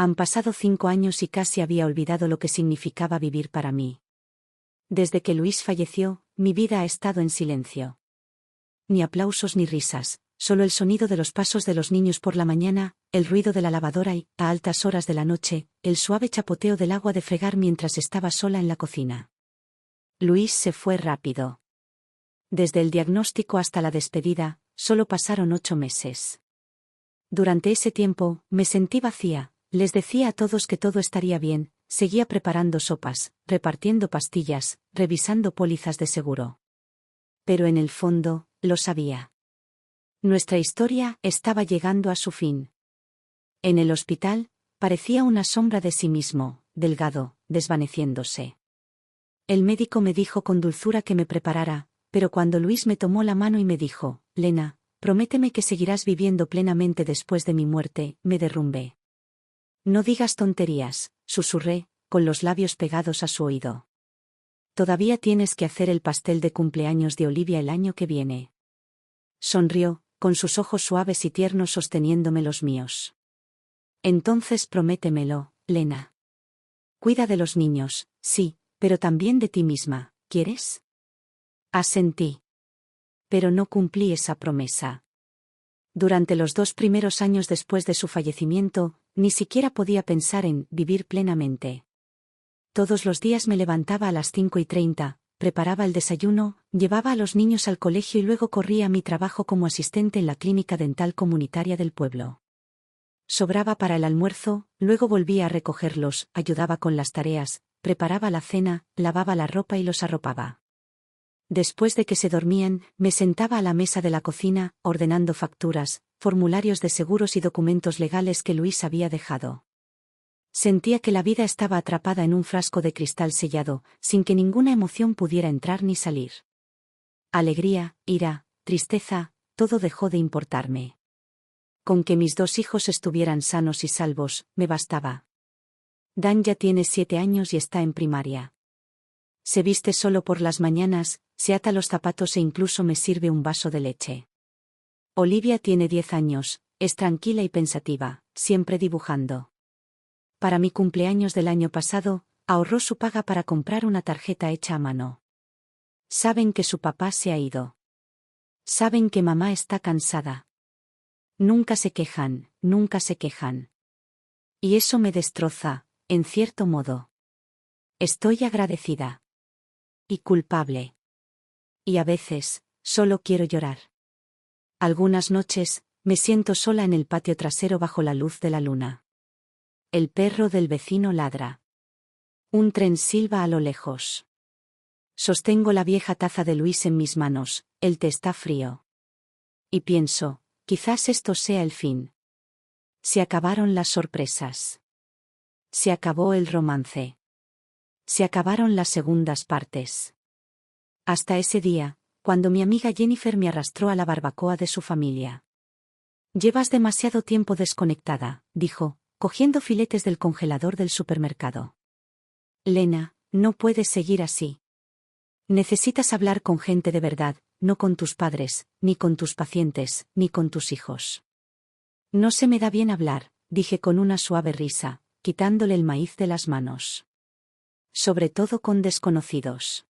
Han pasado 5 años y casi había olvidado lo que significaba vivir para mí. Desde que Luis falleció, mi vida ha estado en silencio. Ni aplausos ni risas, solo el sonido de los pasos de los niños por la mañana, el ruido de la lavadora y, a altas horas de la noche, el suave chapoteo del agua de fregar mientras estaba sola en la cocina. Luis se fue rápido. Desde el diagnóstico hasta la despedida, solo pasaron 8 meses. Durante ese tiempo, me sentí vacía, les decía a todos que todo estaría bien, seguía preparando sopas, repartiendo pastillas, revisando pólizas de seguro. Pero en el fondo, lo sabía. Nuestra historia estaba llegando a su fin. En el hospital, parecía una sombra de sí mismo, delgado, desvaneciéndose. El médico me dijo con dulzura que me preparara, pero cuando Luis me tomó la mano y me dijo, Lena, prométeme que seguirás viviendo plenamente después de mi muerte, me derrumbé. No digas tonterías, susurré, con los labios pegados a su oído. Todavía tienes que hacer el pastel de cumpleaños de Olivia el año que viene. Sonrió, con sus ojos suaves y tiernos sosteniéndome los míos. Entonces prométemelo, Lena. Cuida de los niños, sí, pero también de ti misma, ¿quieres? Asentí. Pero no cumplí esa promesa. Durante los 2 primeros años después de su fallecimiento, ni siquiera podía pensar en vivir plenamente. Todos los días me levantaba a las 5:30, preparaba el desayuno, llevaba a los niños al colegio y luego corría a mi trabajo como asistente en la clínica dental comunitaria del pueblo. Sobraba para el almuerzo, luego volvía a recogerlos, ayudaba con las tareas, preparaba la cena, lavaba la ropa y los arropaba. Después de que se dormían, me sentaba a la mesa de la cocina, ordenando facturas, formularios de seguros y documentos legales que Luis había dejado. Sentía que la vida estaba atrapada en un frasco de cristal sellado, sin que ninguna emoción pudiera entrar ni salir. Alegría, ira, tristeza, todo dejó de importarme. Con que mis 2 hijos estuvieran sanos y salvos, me bastaba. Dan ya tiene 7 años y está en primaria. Se viste solo por las mañanas, se ata los zapatos e incluso me sirve un vaso de leche. Olivia tiene 10 años, es tranquila y pensativa, siempre dibujando. Para mi cumpleaños del año pasado, ahorró su paga para comprar una tarjeta hecha a mano. Saben que su papá se ha ido. Saben que mamá está cansada. Nunca se quejan, nunca se quejan. Y eso me destroza, en cierto modo. Estoy agradecida. Y culpable. Y a veces, solo quiero llorar. Algunas noches, me siento sola en el patio trasero bajo la luz de la luna. El perro del vecino ladra. Un tren silba a lo lejos. Sostengo la vieja taza de Luis en mis manos, el té está frío. Y pienso, quizás esto sea el fin. Se acabaron las sorpresas. Se acabó el romance. Se acabaron las segundas partes. Hasta ese día, cuando mi amiga Jennifer me arrastró a la barbacoa de su familia. Llevas demasiado tiempo desconectada, dijo, cogiendo filetes del congelador del supermercado. Lena, no puedes seguir así. Necesitas hablar con gente de verdad, no con tus padres, ni con tus pacientes, ni con tus hijos. No se me da bien hablar, dije con una suave risa, quitándole el maíz de las manos. Sobre todo con desconocidos.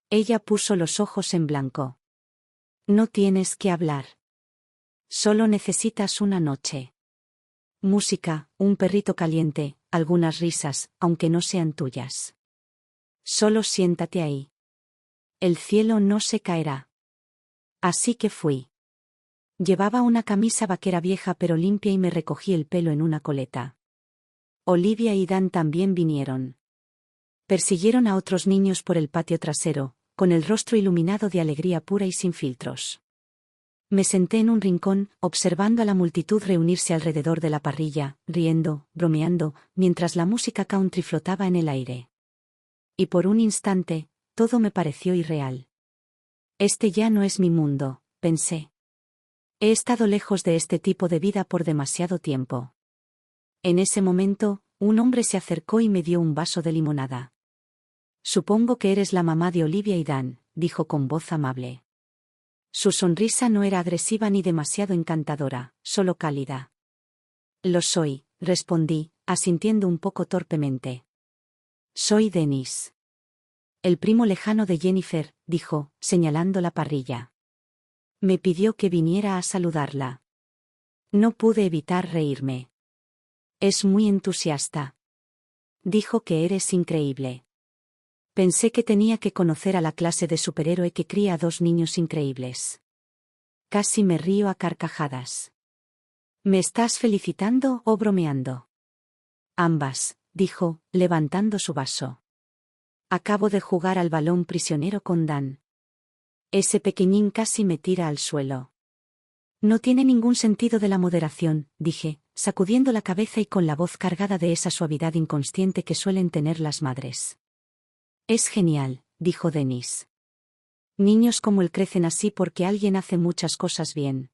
Ella puso los ojos en blanco. No tienes que hablar. Solo necesitas una noche. Música, un perrito caliente, algunas risas, aunque no sean tuyas. Solo siéntate ahí. El cielo no se caerá. Así que fui. Llevaba una camisa vaquera vieja pero limpia y me recogí el pelo en una coleta. Olivia y Dan también vinieron. Persiguieron a otros niños por el patio trasero, con el rostro iluminado de alegría pura y sin filtros. Me senté en un rincón, observando a la multitud reunirse alrededor de la parrilla, riendo, bromeando, mientras la música country flotaba en el aire. Y por un instante, todo me pareció irreal. Este ya no es mi mundo, pensé. He estado lejos de este tipo de vida por demasiado tiempo. En ese momento, un hombre se acercó y me dio un vaso de limonada. Supongo que eres la mamá de Olivia y Dan, dijo con voz amable. Su sonrisa no era agresiva ni demasiado encantadora, solo cálida. Lo soy, respondí, asintiendo un poco torpemente. Soy Dennis. El primo lejano de Jennifer, dijo, señalando la parrilla. Me pidió que viniera a saludarla. No pude evitar reírme. Es muy entusiasta. Dijo que eres increíble. Pensé que tenía que conocer a la clase de superhéroe que cría a dos niños increíbles. Casi me río a carcajadas. ¿Me estás felicitando o bromeando? Ambas, dijo, levantando su vaso. Acabo de jugar al balón prisionero con Dan. Ese pequeñín casi me tira al suelo. No tiene ningún sentido de la moderación, dije, sacudiendo la cabeza y con la voz cargada de esa suavidad inconsciente que suelen tener las madres. Es genial, dijo Dennis. Niños como él crecen así porque alguien hace muchas cosas bien.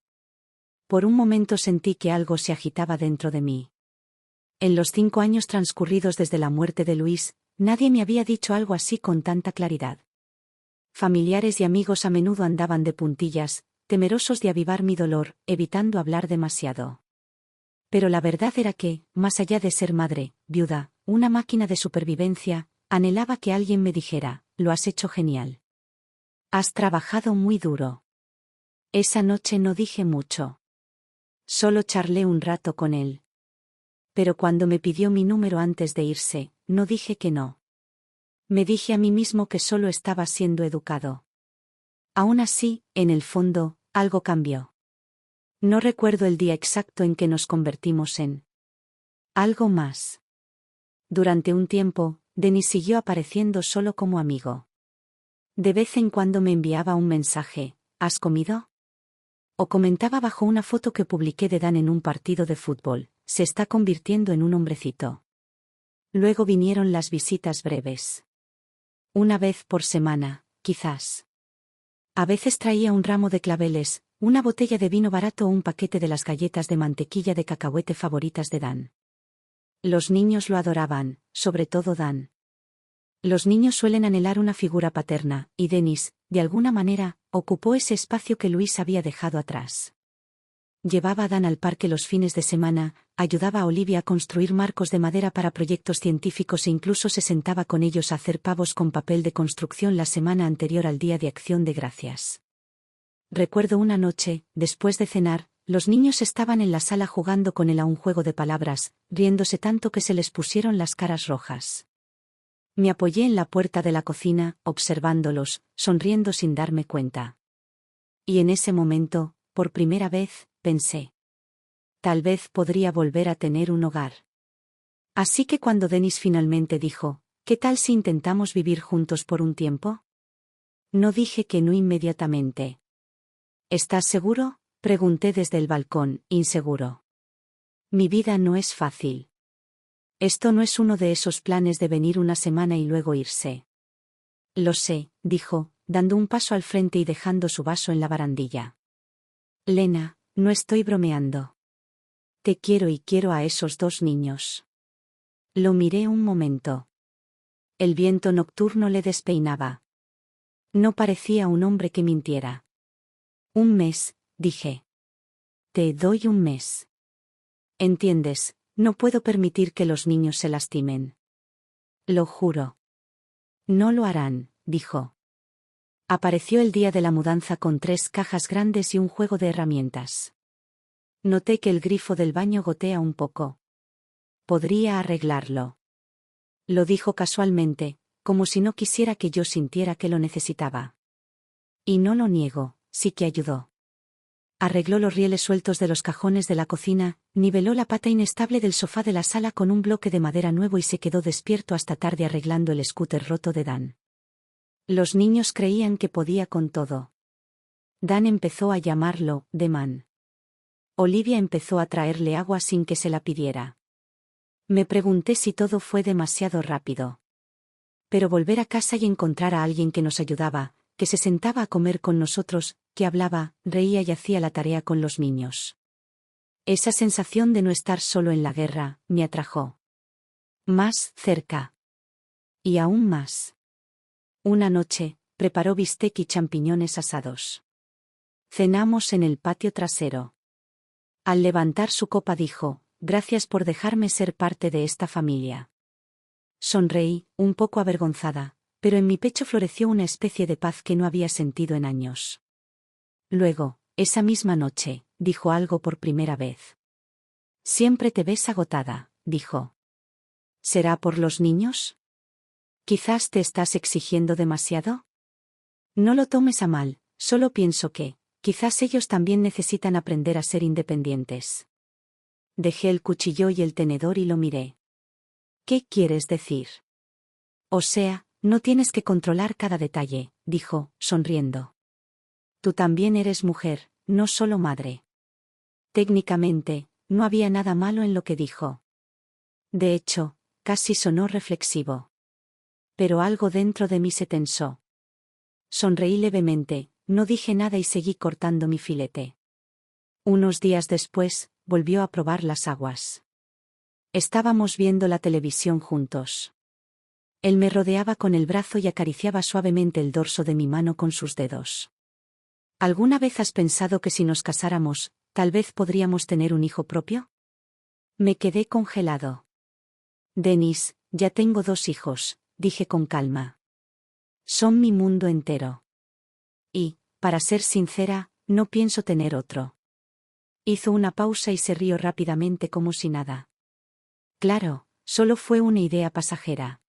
Por un momento sentí que algo se agitaba dentro de mí. En los 5 años transcurridos desde la muerte de Luis, nadie me había dicho algo así con tanta claridad. Familiares y amigos a menudo andaban de puntillas, temerosos de avivar mi dolor, evitando hablar demasiado. Pero la verdad era que, más allá de ser madre, viuda, una máquina de supervivencia, anhelaba que alguien me dijera, lo has hecho genial. Has trabajado muy duro. Esa noche no dije mucho. Solo charlé un rato con él. Pero cuando me pidió mi número antes de irse, no dije que no. Me dije a mí mismo que solo estaba siendo educado. Aún así, en el fondo, algo cambió. No recuerdo el día exacto en que nos convertimos en algo más. Durante un tiempo, Dennis siguió apareciendo solo como amigo. De vez en cuando me enviaba un mensaje, ¿has comido? O comentaba bajo una foto que publiqué de Dan en un partido de fútbol, se está convirtiendo en un hombrecito. Luego vinieron las visitas breves. Una vez por semana, quizás. A veces traía un ramo de claveles, una botella de vino barato o un paquete de las galletas de mantequilla de cacahuete favoritas de Dan. Los niños lo adoraban, sobre todo Dan. Los niños suelen anhelar una figura paterna, y Dennis, de alguna manera, ocupó ese espacio que Luis había dejado atrás. Llevaba a Dan al parque los fines de semana, ayudaba a Olivia a construir marcos de madera para proyectos científicos e incluso se sentaba con ellos a hacer pavos con papel de construcción la semana anterior al Día de Acción de Gracias. Recuerdo una noche, después de cenar, los niños estaban en la sala jugando con él a un juego de palabras, riéndose tanto que se les pusieron las caras rojas. Me apoyé en la puerta de la cocina, observándolos, sonriendo sin darme cuenta. Y en ese momento, por primera vez, pensé. Tal vez podría volver a tener un hogar. Así que cuando Dennis finalmente dijo, ¿qué tal si intentamos vivir juntos por un tiempo? No dije que no inmediatamente. ¿Estás seguro? Pregunté desde el balcón, inseguro. Mi vida no es fácil. Esto no es uno de esos planes de venir una semana y luego irse. Lo sé, dijo, dando un paso al frente y dejando su vaso en la barandilla. Lena, no estoy bromeando. Te quiero y quiero a esos dos niños. Lo miré un momento. El viento nocturno le despeinaba. No parecía un hombre que mintiera. Un mes, dije. Te doy un mes. ¿Entiendes? No puedo permitir que los niños se lastimen. Lo juro. No lo harán, dijo. Apareció el día de la mudanza con 3 cajas grandes y un juego de herramientas. Noté que el grifo del baño gotea un poco. Podría arreglarlo. Lo dijo casualmente, como si no quisiera que yo sintiera que lo necesitaba. Y no lo niego, sí que ayudó. Arregló los rieles sueltos de los cajones de la cocina, niveló la pata inestable del sofá de la sala con un bloque de madera nuevo y se quedó despierto hasta tarde arreglando el scooter roto de Dan. Los niños creían que podía con todo. Dan empezó a llamarlo The Man. Olivia empezó a traerle agua sin que se la pidiera. Me pregunté si todo fue demasiado rápido. Pero volver a casa y encontrar a alguien que nos ayudaba, que se sentaba a comer con nosotros, que hablaba, reía y hacía la tarea con los niños. Esa sensación de no estar solo en la guerra, me atrajo. Más cerca. Y aún más. Una noche, preparó bistec y champiñones asados. Cenamos en el patio trasero. Al levantar su copa dijo, gracias por dejarme ser parte de esta familia. Sonreí, un poco avergonzada, pero en mi pecho floreció una especie de paz que no había sentido en años. Luego, esa misma noche, dijo algo por primera vez. Siempre te ves agotada, dijo. ¿Será por los niños? ¿Quizás te estás exigiendo demasiado? No lo tomes a mal, solo pienso que, quizás ellos también necesitan aprender a ser independientes. Dejé el cuchillo y el tenedor y lo miré. ¿Qué quieres decir? O sea, no tienes que controlar cada detalle, dijo, sonriendo. Tú también eres mujer, no solo madre. Técnicamente, no había nada malo en lo que dijo. De hecho, casi sonó reflexivo. Pero algo dentro de mí se tensó. Sonreí levemente, no dije nada y seguí cortando mi filete. Unos días después, volvió a probar las aguas. Estábamos viendo la televisión juntos. Él me rodeaba con el brazo y acariciaba suavemente el dorso de mi mano con sus dedos. ¿Alguna vez has pensado que si nos casáramos, tal vez podríamos tener un hijo propio? Me quedé congelado. Denis, ya tengo 2 hijos, dije con calma. Son mi mundo entero. Y, para ser sincera, no pienso tener otro. Hizo una pausa y se rió rápidamente como si nada. Claro, solo fue una idea pasajera.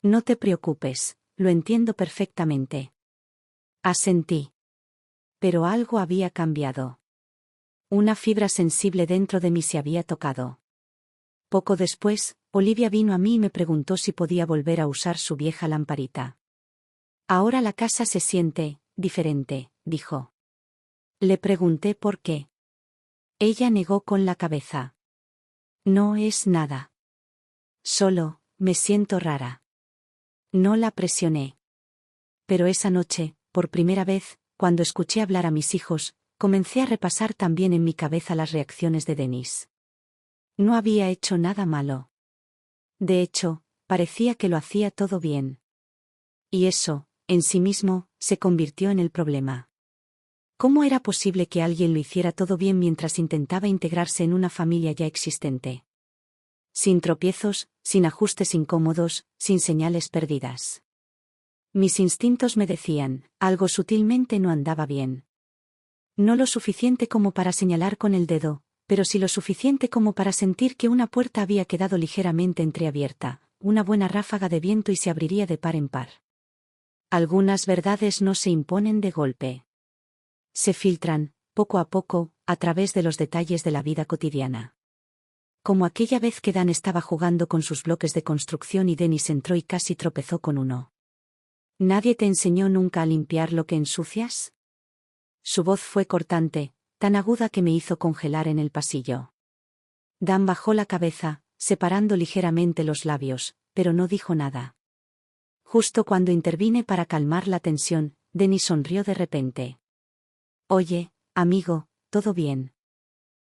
No te preocupes, lo entiendo perfectamente. Asentí. Pero algo había cambiado. Una fibra sensible dentro de mí se había tocado. Poco después, Olivia vino a mí y me preguntó si podía volver a usar su vieja lamparita. Ahora la casa se siente diferente, dijo. Le pregunté por qué. Ella negó con la cabeza. No es nada. Solo, me siento rara. No la presioné. Pero esa noche, por primera vez, cuando escuché hablar a mis hijos, comencé a repasar también en mi cabeza las reacciones de Denis. No había hecho nada malo. De hecho, parecía que lo hacía todo bien. Y eso, en sí mismo, se convirtió en el problema. ¿Cómo era posible que alguien lo hiciera todo bien mientras intentaba integrarse en una familia ya existente? Sin tropiezos, sin ajustes incómodos, sin señales perdidas. Mis instintos me decían, algo sutilmente no andaba bien. No lo suficiente como para señalar con el dedo, pero sí lo suficiente como para sentir que una puerta había quedado ligeramente entreabierta, una buena ráfaga de viento y se abriría de par en par. Algunas verdades no se imponen de golpe. Se filtran, poco a poco, a través de los detalles de la vida cotidiana. Como aquella vez que Dan estaba jugando con sus bloques de construcción y Denis entró y casi tropezó con uno. ¿Nadie te enseñó nunca a limpiar lo que ensucias? Su voz fue cortante, tan aguda que me hizo congelar en el pasillo. Dan bajó la cabeza, separando ligeramente los labios, pero no dijo nada. Justo cuando intervine para calmar la tensión, Denis sonrió de repente. Oye, amigo, todo bien.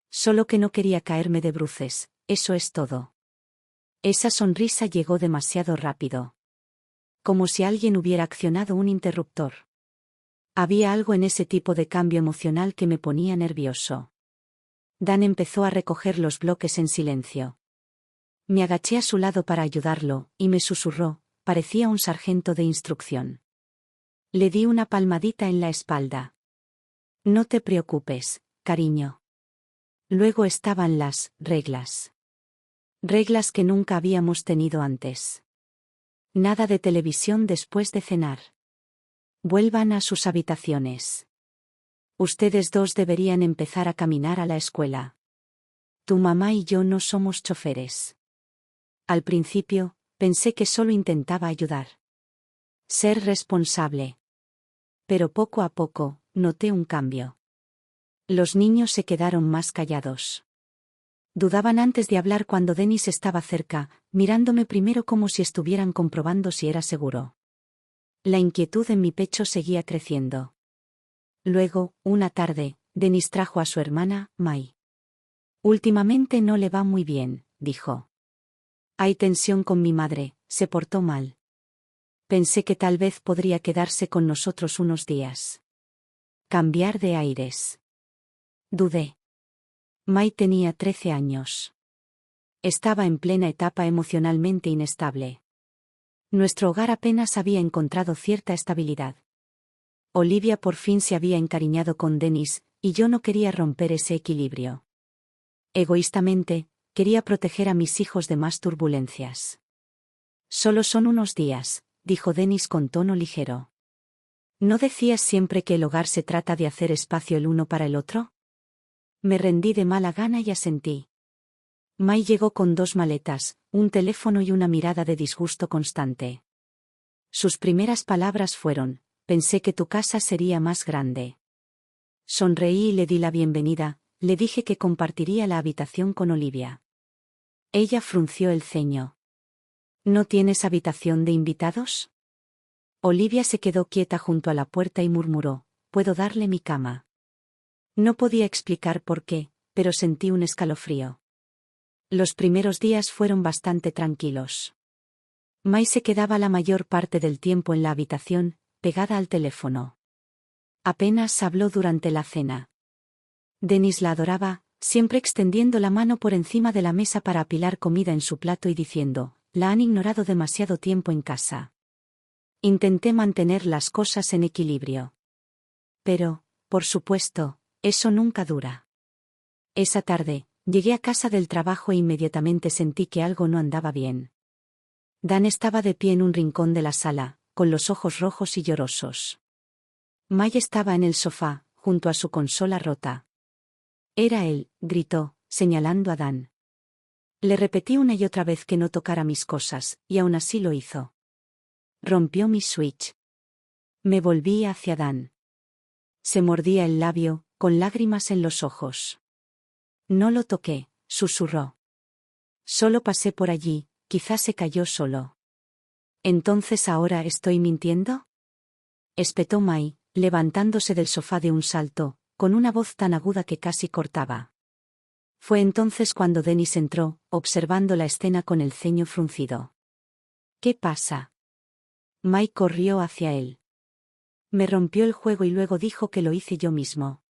Solo que no quería caerme de bruces, eso es todo. Esa sonrisa llegó demasiado rápido. Como si alguien hubiera accionado un interruptor. Había algo en ese tipo de cambio emocional que me ponía nervioso. Dan empezó a recoger los bloques en silencio. Me agaché a su lado para ayudarlo, y me susurró, parecía un sargento de instrucción. Le di una palmadita en la espalda. No te preocupes, cariño. Luego estaban las reglas. Reglas que nunca habíamos tenido antes. Nada de televisión después de cenar. Vuelvan a sus habitaciones. Ustedes 2 deberían empezar a caminar a la escuela. Tu mamá y yo no somos choferes. Al principio, pensé que solo intentaba ayudar. Ser responsable. Pero poco a poco, noté un cambio. Los niños se quedaron más callados. Dudaban antes de hablar cuando Denis estaba cerca, mirándome primero como si estuvieran comprobando si era seguro. La inquietud en mi pecho seguía creciendo. Luego, una tarde, Denis trajo a su hermana, Mai. Últimamente no le va muy bien, dijo. Hay tensión con mi madre, se portó mal. Pensé que tal vez podría quedarse con nosotros unos días. Cambiar de aires. Dudé. Mai tenía 13 años. Estaba en plena etapa emocionalmente inestable. Nuestro hogar apenas había encontrado cierta estabilidad. Olivia por fin se había encariñado con Dennis, y yo no quería romper ese equilibrio. Egoístamente, quería proteger a mis hijos de más turbulencias. Solo son unos días, dijo Dennis con tono ligero. ¿No decías siempre que el hogar se trata de hacer espacio el uno para el otro? Me rendí de mala gana y asentí. Mai llegó con 2 maletas, un teléfono y una mirada de disgusto constante. Sus primeras palabras fueron: pensé que tu casa sería más grande. Sonreí y le di la bienvenida, le dije que compartiría la habitación con Olivia. Ella frunció el ceño. ¿No tienes habitación de invitados? Olivia se quedó quieta junto a la puerta y murmuró: ¿puedo darle mi cama? No podía explicar por qué, pero sentí un escalofrío. Los primeros días fueron bastante tranquilos. Mai se quedaba la mayor parte del tiempo en la habitación, pegada al teléfono. Apenas habló durante la cena. Dennis la adoraba, siempre extendiendo la mano por encima de la mesa para apilar comida en su plato y diciendo: la han ignorado demasiado tiempo en casa. Intenté mantener las cosas en equilibrio. Pero, por supuesto, eso nunca dura. Esa tarde, llegué a casa del trabajo e inmediatamente sentí que algo no andaba bien. Dan estaba de pie en un rincón de la sala, con los ojos rojos y llorosos. Mai estaba en el sofá, junto a su consola rota. Era él, gritó, señalando a Dan. Le repetí una y otra vez que no tocara mis cosas, y aún así lo hizo. Rompió mi switch. Me volví hacia Dan. Se mordía el labio, con lágrimas en los ojos. No lo toqué, susurró. Solo pasé por allí, quizás se cayó solo. ¿Entonces ahora estoy mintiendo? Espetó Mai, levantándose del sofá de un salto, con una voz tan aguda que casi cortaba. Fue entonces cuando Dennis entró, observando la escena con el ceño fruncido. ¿Qué pasa? Mai corrió hacia él. Me rompió el juego y luego dijo que lo hice yo mismo.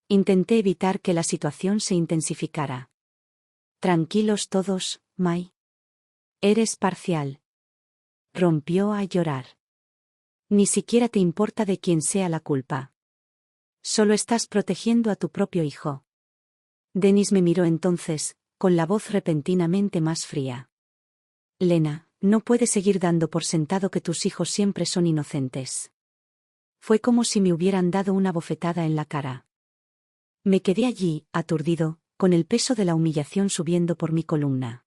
Intenté evitar que la situación se intensificara. Tranquilos todos, Mai. Eres parcial. Rompió a llorar. Ni siquiera te importa de quién sea la culpa. Solo estás protegiendo a tu propio hijo. Dennis me miró entonces, con la voz repentinamente más fría. Lena, no puedes seguir dando por sentado que tus hijos siempre son inocentes. Fue como si me hubieran dado una bofetada en la cara. Me quedé allí, aturdido, con el peso de la humillación subiendo por mi columna.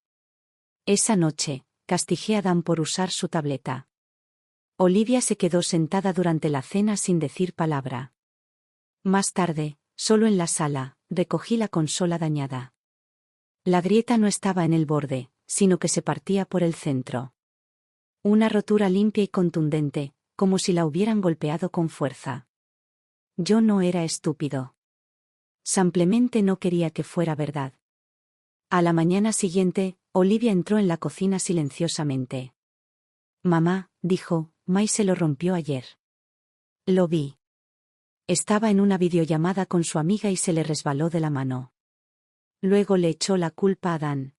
Esa noche, castigué a Dan por usar su tableta. Olivia se quedó sentada durante la cena sin decir palabra. Más tarde, solo en la sala, recogí la consola dañada. La grieta no estaba en el borde, sino que se partía por el centro. Una rotura limpia y contundente, como si la hubieran golpeado con fuerza. Yo no era estúpido. Simplemente no quería que fuera verdad. A la mañana siguiente, Olivia entró en la cocina silenciosamente. Mamá, dijo, Mai se lo rompió ayer. Lo vi. Estaba en una videollamada con su amiga y se le resbaló de la mano. Luego le echó la culpa a Dan.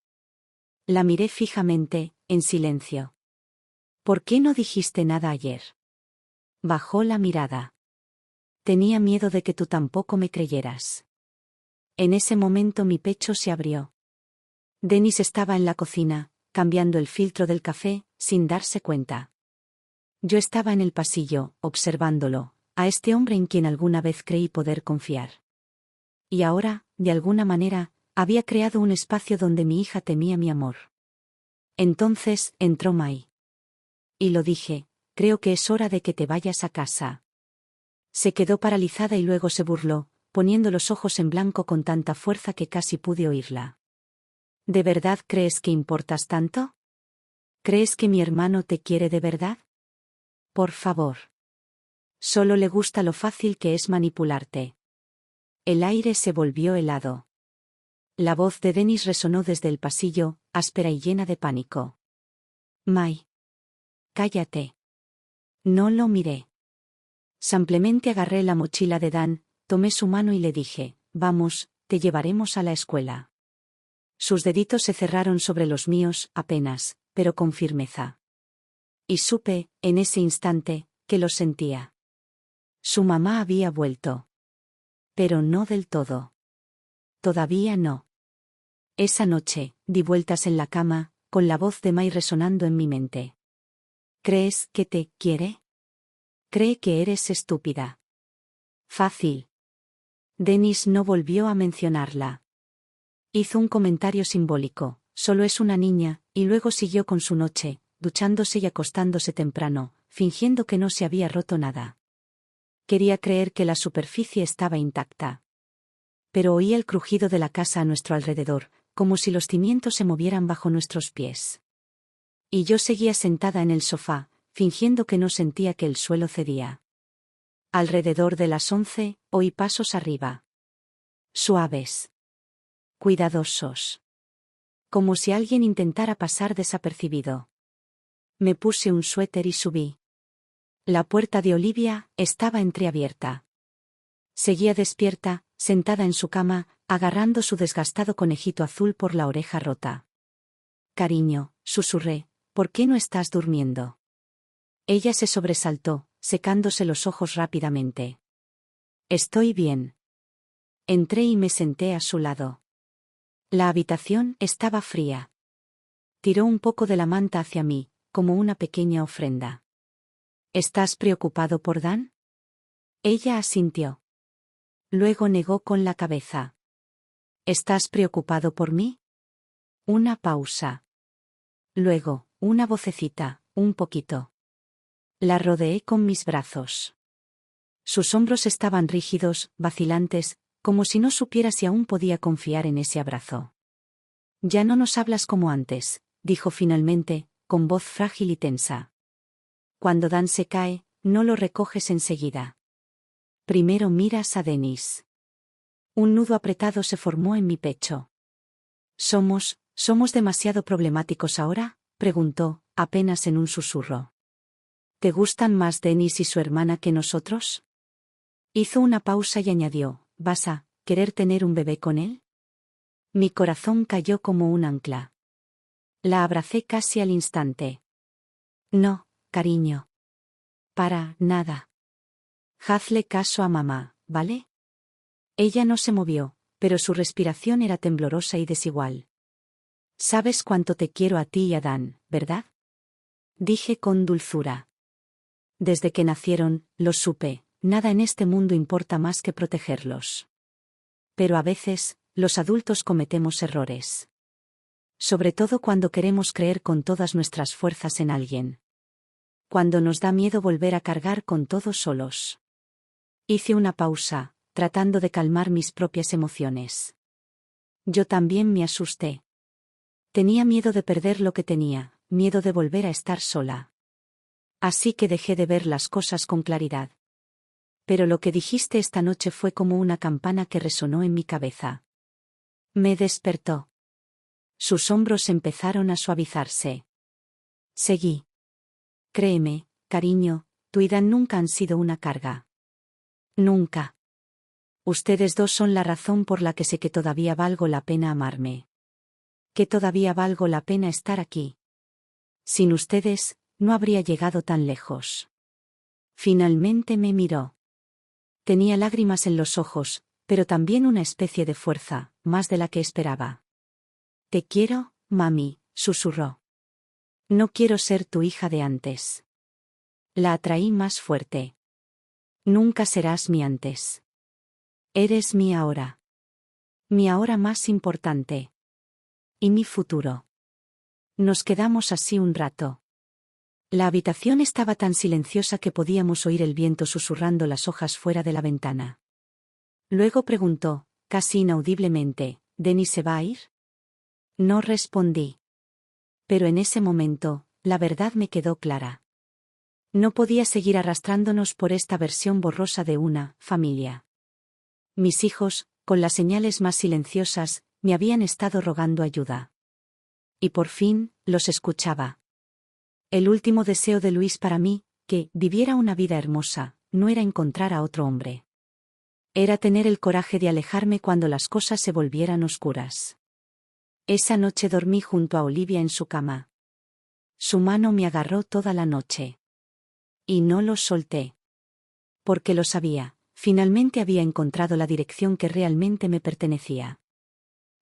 La miré fijamente, en silencio. ¿Por qué no dijiste nada ayer? Bajó la mirada. Tenía miedo de que tú tampoco me creyeras. En ese momento mi pecho se abrió. Dennis estaba en la cocina, cambiando el filtro del café, sin darse cuenta. Yo estaba en el pasillo, observándolo, a este hombre en quien alguna vez creí poder confiar. Y ahora, de alguna manera, había creado un espacio donde mi hija temía mi amor. Entonces, entró Mai. Y lo dije, creo que es hora de que te vayas a casa. Se quedó paralizada y luego se burló, poniendo los ojos en blanco con tanta fuerza que casi pude oírla. ¿De verdad crees que importas tanto? ¿Crees que mi hermano te quiere de verdad? Por favor. Solo le gusta lo fácil que es manipularte. El aire se volvió helado. La voz de Dennis resonó desde el pasillo, áspera y llena de pánico. Mai. Cállate. No lo miré. Simplemente agarré la mochila de Dan, tomé su mano y le dije, vamos, te llevaremos a la escuela. Sus deditos se cerraron sobre los míos, apenas, pero con firmeza. Y supe, en ese instante, que lo sentía. Su mamá había vuelto. Pero no del todo. Todavía no. Esa noche, di vueltas en la cama, con la voz de Mai resonando en mi mente. ¿Crees que te quiere? Cree que eres estúpida. Fácil. Dennis no volvió a mencionarla. Hizo un comentario simbólico, solo es una niña, y luego siguió con su noche, duchándose y acostándose temprano, fingiendo que no se había roto nada. Quería creer que la superficie estaba intacta. Pero oí el crujido de la casa a nuestro alrededor, como si los cimientos se movieran bajo nuestros pies. Y yo seguía sentada en el sofá, fingiendo que no sentía que el suelo cedía. Alrededor de las 11, oí pasos arriba. Suaves. Cuidadosos. Como si alguien intentara pasar desapercibido. Me puse un suéter y subí. La puerta de Olivia estaba entreabierta. Seguía despierta, sentada en su cama, agarrando su desgastado conejito azul por la oreja rota. Cariño, susurré, ¿por qué no estás durmiendo? Ella se sobresaltó, secándose los ojos rápidamente. Estoy bien. Entré y me senté a su lado. La habitación estaba fría. Tiró un poco de la manta hacia mí, como una pequeña ofrenda. ¿Estás preocupado por Dan? Ella asintió. Luego negó con la cabeza. ¿Estás preocupado por mí? Una pausa. Luego, una vocecita, un poquito. La rodeé con mis brazos. Sus hombros estaban rígidos, vacilantes, como si no supiera si aún podía confiar en ese abrazo. Ya no nos hablas como antes, dijo finalmente, con voz frágil y tensa. Cuando Dan se cae, no lo recoges enseguida. Primero miras a Dennis. Un nudo apretado se formó en mi pecho. ¿Somos demasiado problemáticos ahora?, preguntó, apenas en un susurro. ¿Te gustan más Dennis y su hermana que nosotros? Hizo una pausa y añadió, ¿vas a querer tener un bebé con él? Mi corazón cayó como un ancla. La abracé casi al instante. No, cariño. Para nada. Hazle caso a mamá, ¿vale? Ella no se movió, pero su respiración era temblorosa y desigual. Sabes cuánto te quiero a ti y a Dan, ¿verdad? Dije con dulzura. Desde que nacieron, lo supe, nada en este mundo importa más que protegerlos. Pero a veces, los adultos cometemos errores. Sobre todo cuando queremos creer con todas nuestras fuerzas en alguien. Cuando nos da miedo volver a cargar con todos solos. Hice una pausa, tratando de calmar mis propias emociones. Yo también me asusté. Tenía miedo de perder lo que tenía, miedo de volver a estar sola. Así que dejé de ver las cosas con claridad. Pero lo que dijiste esta noche fue como una campana que resonó en mi cabeza. Me despertó. Sus hombros empezaron a suavizarse. Seguí. Créeme, cariño, tú y Dan nunca han sido una carga. Nunca. Ustedes dos son la razón por la que sé que todavía valgo la pena amarme. Que todavía valgo la pena estar aquí. Sin ustedes, no habría llegado tan lejos. Finalmente me miró. Tenía lágrimas en los ojos, pero también una especie de fuerza, más de la que esperaba. Te quiero, mami, susurró. No quiero ser tu hija de antes. La atraí más fuerte. Nunca serás mi antes. Eres mi ahora. Mi ahora más importante. Y mi futuro. Nos quedamos así un rato. La habitación estaba tan silenciosa que podíamos oír el viento susurrando las hojas fuera de la ventana. Luego preguntó, casi inaudiblemente, ¿Dennis se va a ir? No respondí. Pero en ese momento, la verdad me quedó clara. No podía seguir arrastrándonos por esta versión borrosa de una familia. Mis hijos, con las señales más silenciosas, me habían estado rogando ayuda. Y por fin, los escuchaba. El último deseo de Luis para mí, que viviera una vida hermosa, no era encontrar a otro hombre. Era tener el coraje de alejarme cuando las cosas se volvieran oscuras. Esa noche dormí junto a Olivia en su cama. Su mano me agarró toda la noche. Y no lo solté. Porque lo sabía, finalmente había encontrado la dirección que realmente me pertenecía.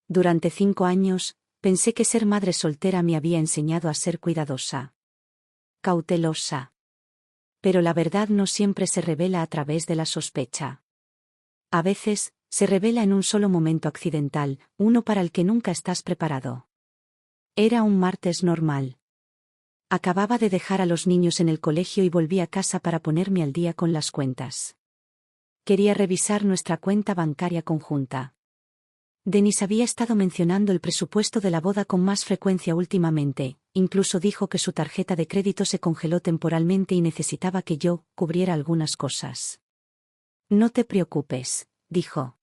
Durante 5 años, pensé que ser madre soltera me había enseñado a ser cuidadosa. Cautelosa. Pero la verdad no siempre se revela a través de la sospecha. A veces, se revela en un solo momento accidental, uno para el que nunca estás preparado. Era un martes normal. Acababa de dejar a los niños en el colegio y volví a casa para ponerme al día con las cuentas. Quería revisar nuestra cuenta bancaria conjunta. Denis había estado mencionando el presupuesto de la boda con más frecuencia últimamente, incluso dijo que su tarjeta de crédito se congeló temporalmente y necesitaba que yo cubriera algunas cosas. No te preocupes, dijo.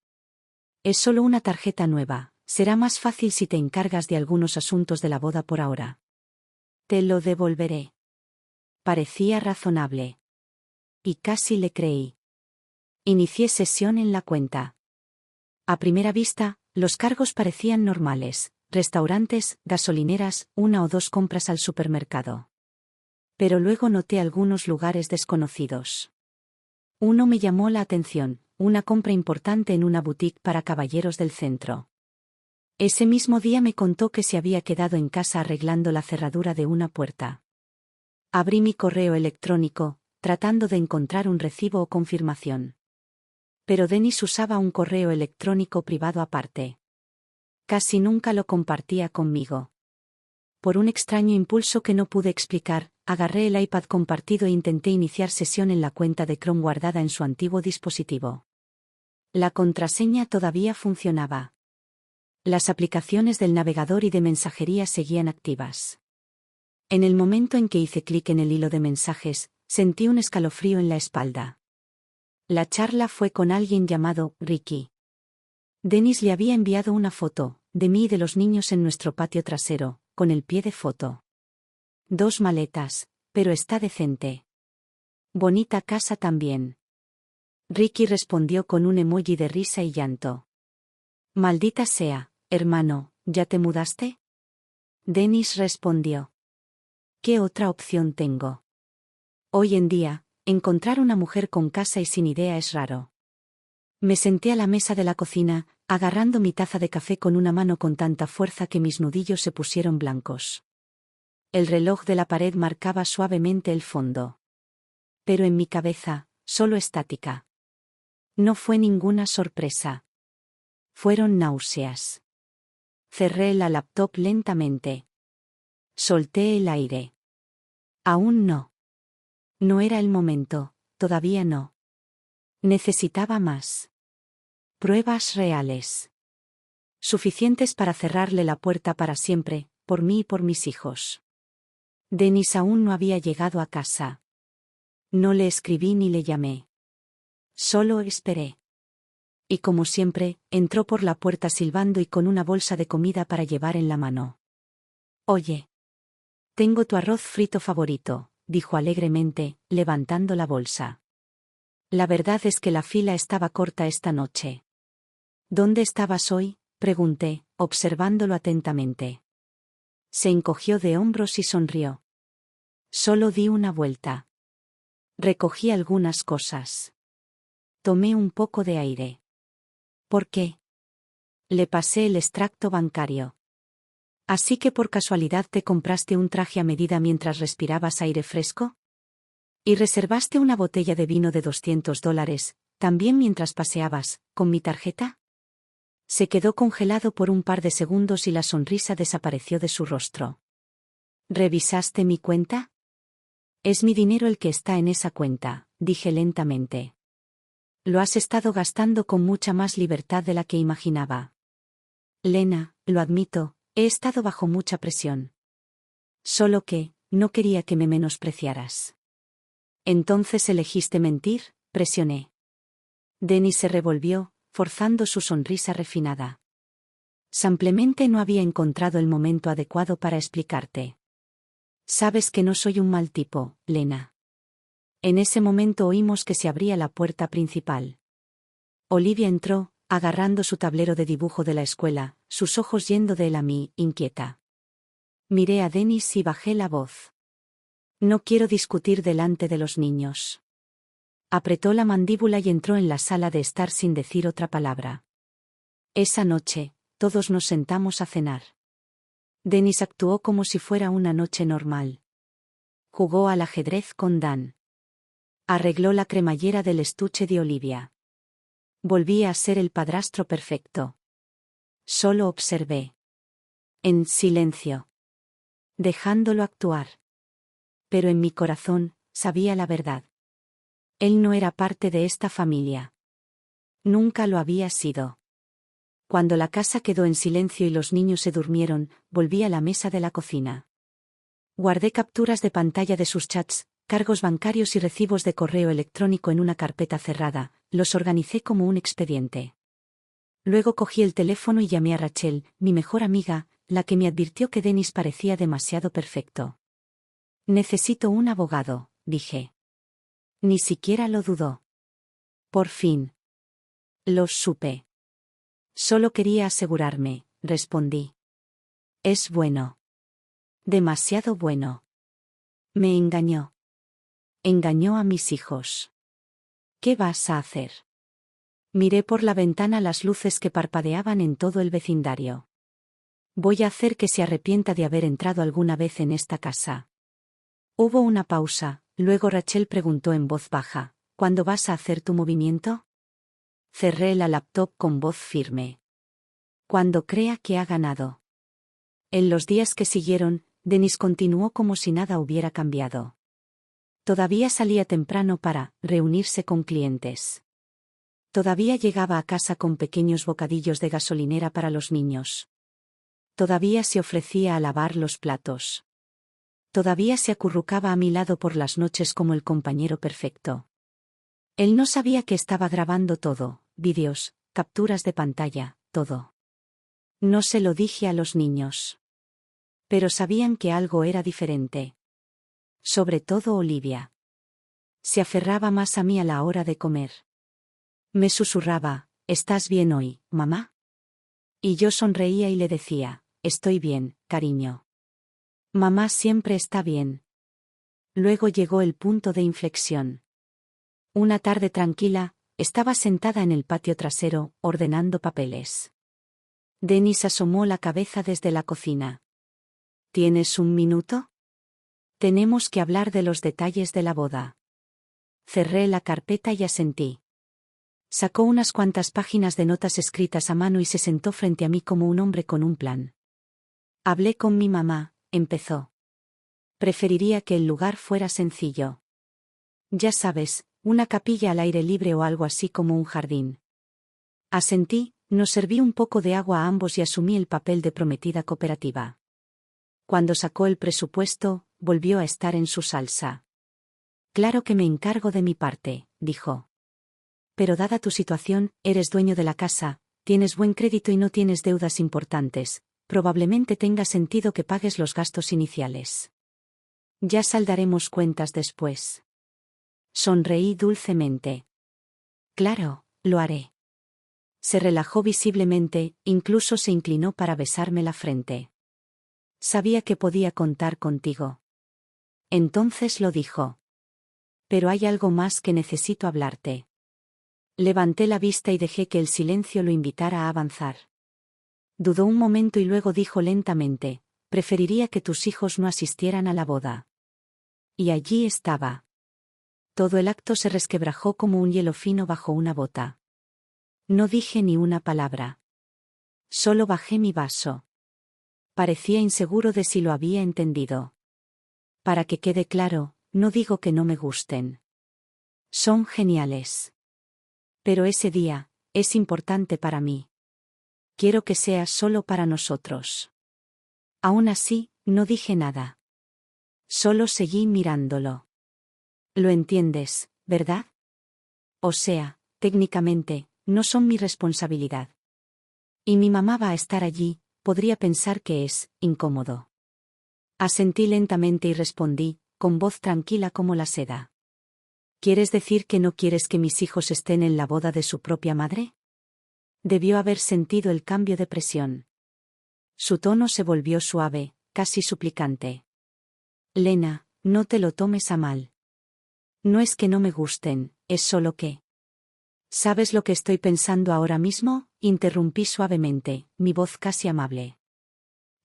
Es solo una tarjeta nueva, será más fácil si te encargas de algunos asuntos de la boda por ahora. Te lo devolveré. Parecía razonable. Y casi le creí. Inicié sesión en la cuenta. A primera vista, los cargos parecían normales: restaurantes, gasolineras, 1 o 2 compras al supermercado. Pero luego noté algunos lugares desconocidos. Uno me llamó la atención: una compra importante en una boutique para caballeros del centro. Ese mismo día me contó que se había quedado en casa arreglando la cerradura de una puerta. Abrí mi correo electrónico, tratando de encontrar un recibo o confirmación. Pero Denis usaba un correo electrónico privado aparte. Casi nunca lo compartía conmigo. Por un extraño impulso que no pude explicar, agarré el iPad compartido e intenté iniciar sesión en la cuenta de Chrome guardada en su antiguo dispositivo. La contraseña todavía funcionaba. Las aplicaciones del navegador y de mensajería seguían activas. En el momento en que hice clic en el hilo de mensajes, sentí un escalofrío en la espalda. La charla fue con alguien llamado Ricky. Denis le había enviado una foto de mí y de los niños en nuestro patio trasero, con el pie de foto. 2 maletas, pero está decente. Bonita casa también. Ricky respondió con un emoji de risa y llanto. Maldita sea, hermano, ¿ya te mudaste? Denis respondió. ¿Qué otra opción tengo? Hoy en día, encontrar una mujer con casa y sin idea es raro. Me senté a la mesa de la cocina, agarrando mi taza de café con una mano con tanta fuerza que mis nudillos se pusieron blancos. El reloj de la pared marcaba suavemente el fondo. Pero en mi cabeza, solo estática. No fue ninguna sorpresa. Fueron náuseas. Cerré la laptop lentamente. Solté el aire. Aún no. No era el momento, todavía no. Necesitaba más. Pruebas reales. Suficientes para cerrarle la puerta para siempre, por mí y por mis hijos. Denis aún no había llegado a casa. No le escribí ni le llamé. Solo esperé. Y como siempre, entró por la puerta silbando y con una bolsa de comida para llevar en la mano. Oye. Tengo tu arroz frito favorito, dijo alegremente, levantando la bolsa. La verdad es que la fila estaba corta esta noche. ¿Dónde estabas hoy?, pregunté, observándolo atentamente. Se encogió de hombros y sonrió. Solo di una vuelta. Recogí algunas cosas. Tomé un poco de aire. ¿Por qué? Le pasé el extracto bancario. ¿Así que por casualidad te compraste un traje a medida mientras respirabas aire fresco? ¿Y reservaste una botella de vino de $200, también mientras paseabas, con mi tarjeta? Se quedó congelado por un par de segundos y la sonrisa desapareció de su rostro. ¿Revisaste mi cuenta? Es mi dinero el que está en esa cuenta, dije lentamente. Lo has estado gastando con mucha más libertad de la que imaginaba. Lena, lo admito, he estado bajo mucha presión. Solo que, no quería que me menospreciaras. Entonces elegiste mentir, presioné. Denis se revolvió, forzando su sonrisa refinada. Simplemente no había encontrado el momento adecuado para explicarte. Sabes que no soy un mal tipo, Lena. En ese momento oímos que se abría la puerta principal. Olivia entró, agarrando su tablero de dibujo de la escuela, sus ojos yendo de él a mí, inquieta. Miré a Dennis y bajé la voz. No quiero discutir delante de los niños. Apretó la mandíbula y entró en la sala de estar sin decir otra palabra. Esa noche, todos nos sentamos a cenar. Dennis actuó como si fuera una noche normal. Jugó al ajedrez con Dan. Arregló la cremallera del estuche de Olivia. Volví a ser el padrastro perfecto. Solo observé. En silencio. Dejándolo actuar. Pero en mi corazón, sabía la verdad. Él no era parte de esta familia. Nunca lo había sido. Cuando la casa quedó en silencio y los niños se durmieron, volví a la mesa de la cocina. Guardé capturas de pantalla de sus chats, cargos bancarios y recibos de correo electrónico en una carpeta cerrada, los organicé como un expediente. Luego cogí el teléfono y llamé a Rachel, mi mejor amiga, la que me advirtió que Dennis parecía demasiado perfecto. Necesito un abogado, dije. Ni siquiera lo dudó. Por fin. Lo supe. Solo quería asegurarme, respondí. Es bueno. Demasiado bueno. Me engañó. Engañó a mis hijos. ¿Qué vas a hacer? Miré por la ventana las luces que parpadeaban en todo el vecindario. Voy a hacer que se arrepienta de haber entrado alguna vez en esta casa. Hubo una pausa, luego Rachel preguntó en voz baja, ¿cuándo vas a hacer tu movimiento? Cerré la laptop con voz firme. Cuando crea que ha ganado. En los días que siguieron, Dennis continuó como si nada hubiera cambiado. Todavía salía temprano para reunirse con clientes. Todavía llegaba a casa con pequeños bocadillos de gasolinera para los niños. Todavía se ofrecía a lavar los platos. Todavía se acurrucaba a mi lado por las noches como el compañero perfecto. Él no sabía que estaba grabando todo, vídeos, capturas de pantalla, todo. No se lo dije a los niños. Pero sabían que algo era diferente. Sobre todo Olivia. Se aferraba más a mí a la hora de comer. Me susurraba, ¿estás bien hoy, mamá? Y yo sonreía y le decía, estoy bien, cariño. Mamá siempre está bien. Luego llegó el punto de inflexión. Una tarde tranquila, estaba sentada en el patio trasero, ordenando papeles. Dennis asomó la cabeza desde la cocina. ¿Tienes un minuto? Tenemos que hablar de los detalles de la boda. Cerré la carpeta y asentí. Sacó unas cuantas páginas de notas escritas a mano y se sentó frente a mí como un hombre con un plan. Hablé con mi mamá, empezó. Preferiría que el lugar fuera sencillo. Ya sabes, una capilla al aire libre o algo así como un jardín. Asentí, nos serví un poco de agua a ambos y asumí el papel de prometida cooperativa. Cuando sacó el presupuesto, volvió a estar en su salsa. Claro que me encargo de mi parte, dijo. Pero dada tu situación, eres dueño de la casa, tienes buen crédito y no tienes deudas importantes, probablemente tenga sentido que pagues los gastos iniciales. Ya saldaremos cuentas después. Sonreí dulcemente. Claro, lo haré. Se relajó visiblemente, incluso se inclinó para besarme la frente. Sabía que podía contar contigo. Entonces lo dijo. Pero hay algo más que necesito hablarte. Levanté la vista y dejé que el silencio lo invitara a avanzar. Dudó un momento y luego dijo lentamente, preferiría que tus hijos no asistieran a la boda. Y allí estaba. Todo el acto se resquebrajó como un hielo fino bajo una bota. No dije ni una palabra. Solo bajé mi vaso. Parecía inseguro de si lo había entendido. Para que quede claro, no digo que no me gusten. Son geniales. Pero ese día, es importante para mí. Quiero que sea solo para nosotros. Aún así, no dije nada. Solo seguí mirándolo. Lo entiendes, ¿verdad? O sea, técnicamente, no son mi responsabilidad. Y mi mamá va a estar allí, podría pensar que es incómodo. Asentí lentamente y respondí, con voz tranquila como la seda. ¿Quieres decir que no quieres que mis hijos estén en la boda de su propia madre? Debió haber sentido el cambio de presión. Su tono se volvió suave, casi suplicante. Lena, no te lo tomes a mal. No es que no me gusten, es solo que... ¿Sabes lo que estoy pensando ahora mismo? Interrumpí suavemente, mi voz casi amable.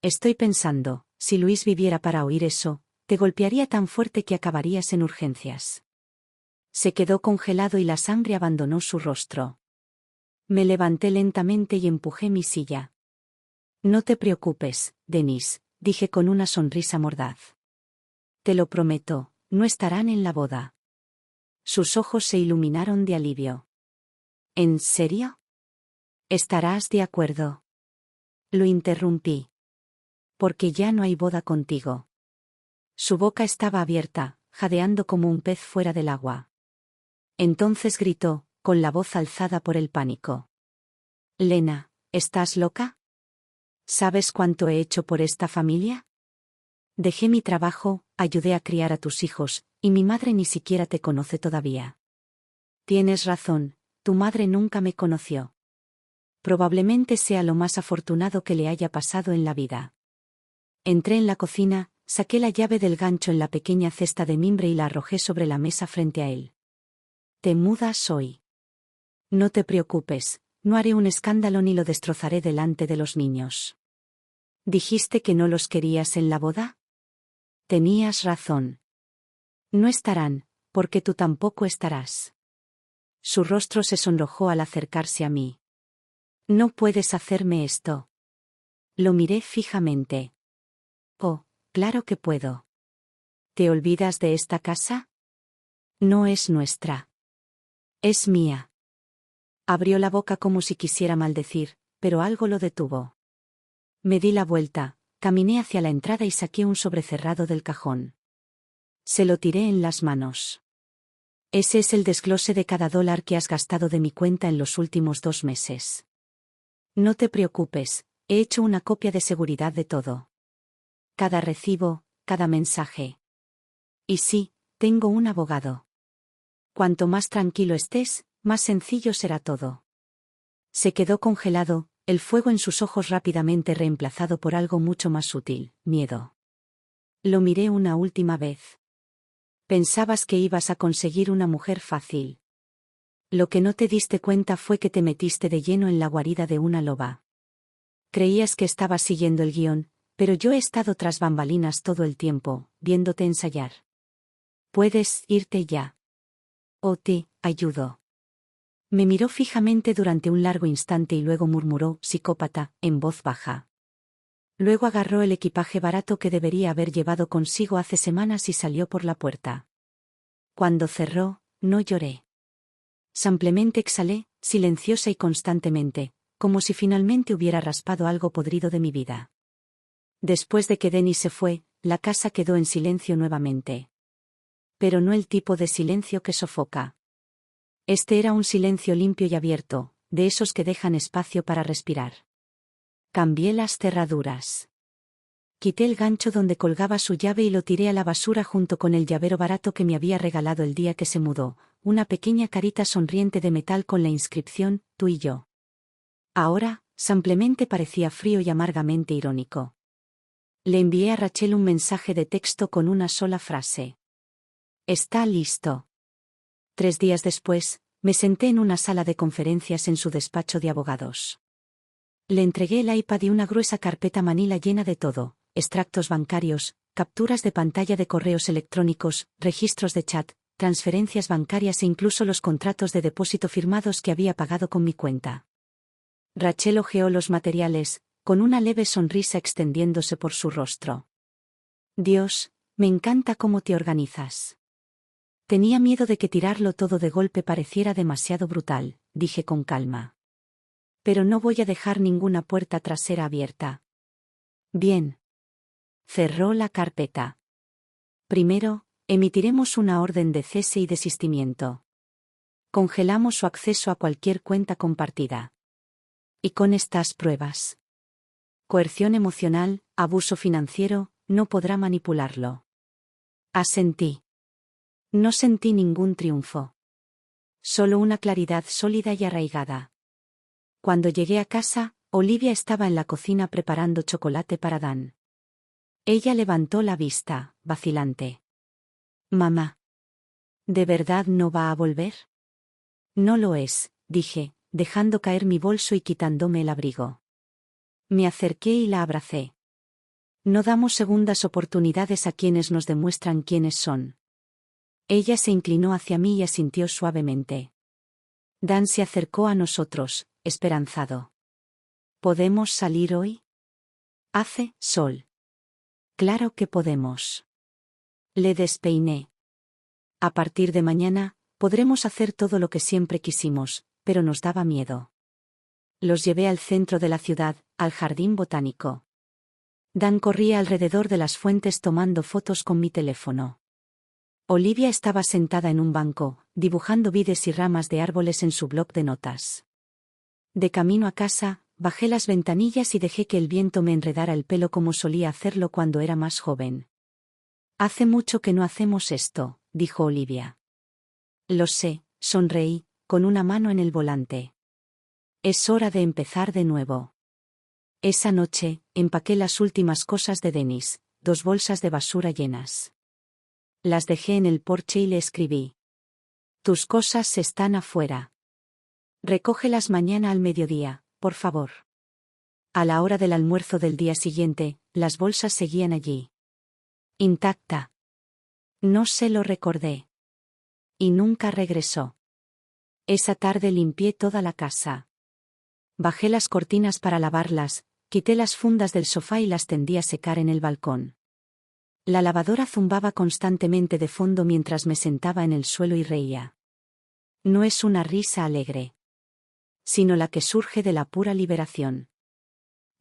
Estoy pensando, si Luis viviera para oír eso, te golpearía tan fuerte que acabarías en urgencias. Se quedó congelado y la sangre abandonó su rostro. Me levanté lentamente y empujé mi silla. No te preocupes, Denise, dije con una sonrisa mordaz. Te lo prometo, no estarán en la boda. Sus ojos se iluminaron de alivio. ¿En serio? ¿Estarás de acuerdo? Lo interrumpí. Porque ya no hay boda contigo. Su boca estaba abierta, jadeando como un pez fuera del agua. Entonces gritó, con la voz alzada por el pánico. Lena, ¿estás loca? ¿Sabes cuánto he hecho por esta familia? Dejé mi trabajo, ayudé a criar a tus hijos, y mi madre ni siquiera te conoce todavía. Tienes razón, tu madre nunca me conoció. Probablemente sea lo más afortunado que le haya pasado en la vida. Entré en la cocina, saqué la llave del gancho en la pequeña cesta de mimbre y la arrojé sobre la mesa frente a él. Te mudas hoy. No te preocupes, no haré un escándalo ni lo destrozaré delante de los niños. ¿Dijiste que no los querías en la boda? Tenías razón. No estarán, porque tú tampoco estarás. Su rostro se sonrojó al acercarse a mí. No puedes hacerme esto. Lo miré fijamente. Oh, claro que puedo. ¿Te olvidas de esta casa? No es nuestra. Es mía. Abrió la boca como si quisiera maldecir, pero algo lo detuvo. Me di la vuelta, caminé hacia la entrada y saqué un sobrecerrado del cajón. Se lo tiré en las manos. Ese es el desglose de cada dólar que has gastado de mi cuenta en los últimos 2 meses. No te preocupes, he hecho una copia de seguridad de todo. Cada recibo, cada mensaje. Y sí, tengo un abogado. Cuanto más tranquilo estés, más sencillo será todo. Se quedó congelado, el fuego en sus ojos rápidamente reemplazado por algo mucho más sutil, miedo. Lo miré una última vez. Pensabas que ibas a conseguir una mujer fácil. Lo que no te diste cuenta fue que te metiste de lleno en la guarida de una loba. Creías que estabas siguiendo el guión, pero yo he estado tras bambalinas todo el tiempo, viéndote ensayar. Puedes irte ya. O te ayudo. Me miró fijamente durante un largo instante y luego murmuró, psicópata, en voz baja. Luego agarró el equipaje barato que debería haber llevado consigo hace semanas y salió por la puerta. Cuando cerró, no lloré. Simplemente exhalé, silenciosa y constantemente, como si finalmente hubiera raspado algo podrido de mi vida. Después de que Denis se fue, la casa quedó en silencio nuevamente. Pero no el tipo de silencio que sofoca. Este era un silencio limpio y abierto, de esos que dejan espacio para respirar. Cambié las cerraduras. Quité el gancho donde colgaba su llave y lo tiré a la basura junto con el llavero barato que me había regalado el día que se mudó, una pequeña carita sonriente de metal con la inscripción, tú y yo. Ahora, simplemente parecía frío y amargamente irónico. Le envié a Rachel un mensaje de texto con una sola frase. Está listo. 3 días después, me senté en una sala de conferencias en su despacho de abogados. Le entregué el iPad y una gruesa carpeta manila llena de todo, extractos bancarios, capturas de pantalla de correos electrónicos, registros de chat, transferencias bancarias e incluso los contratos de depósito firmados que había pagado con mi cuenta. Rachel hojeó los materiales, con una leve sonrisa extendiéndose por su rostro. Dios, me encanta cómo te organizas. Tenía miedo de que tirarlo todo de golpe pareciera demasiado brutal, dije con calma. Pero no voy a dejar ninguna puerta trasera abierta. Bien. Cerró la carpeta. Primero, emitiremos una orden de cese y desistimiento. Congelamos su acceso a cualquier cuenta compartida. Y con estas pruebas. Coerción emocional, abuso financiero, no podrá manipularlo. Asentí. No sentí ningún triunfo. Solo una claridad sólida y arraigada. Cuando llegué a casa, Olivia estaba en la cocina preparando chocolate para Dan. Ella levantó la vista, vacilante. Mamá. ¿De verdad no va a volver? No lo es, dije, dejando caer mi bolso y quitándome el abrigo. Me acerqué y la abracé. No damos segundas oportunidades a quienes nos demuestran quiénes son. Ella se inclinó hacia mí y asintió suavemente. Dan se acercó a nosotros, esperanzado. ¿Podemos salir hoy? Hace sol. Claro que podemos. Le despeiné. A partir de mañana, podremos hacer todo lo que siempre quisimos, pero nos daba miedo. Los llevé al centro de la ciudad, al jardín botánico. Dan corría alrededor de las fuentes tomando fotos con mi teléfono. Olivia estaba sentada en un banco, dibujando vides y ramas de árboles en su bloc de notas. De camino a casa, bajé las ventanillas y dejé que el viento me enredara el pelo como solía hacerlo cuando era más joven. Hace mucho que no hacemos esto, dijo Olivia. Lo sé, sonreí, con una mano en el volante. Es hora de empezar de nuevo. Esa noche, empaqué las últimas cosas de Denis, 2 bolsas de basura llenas. Las dejé en el porche y le escribí. Tus cosas están afuera. Recógelas mañana al mediodía, por favor. A la hora del almuerzo del día siguiente, las bolsas seguían allí. Intacta. No se lo recordé. Y nunca regresó. Esa tarde limpié toda la casa. Bajé las cortinas para lavarlas, quité las fundas del sofá y las tendí a secar en el balcón. La lavadora zumbaba constantemente de fondo mientras me sentaba en el suelo y reía. No es una risa alegre, sino la que surge de la pura liberación.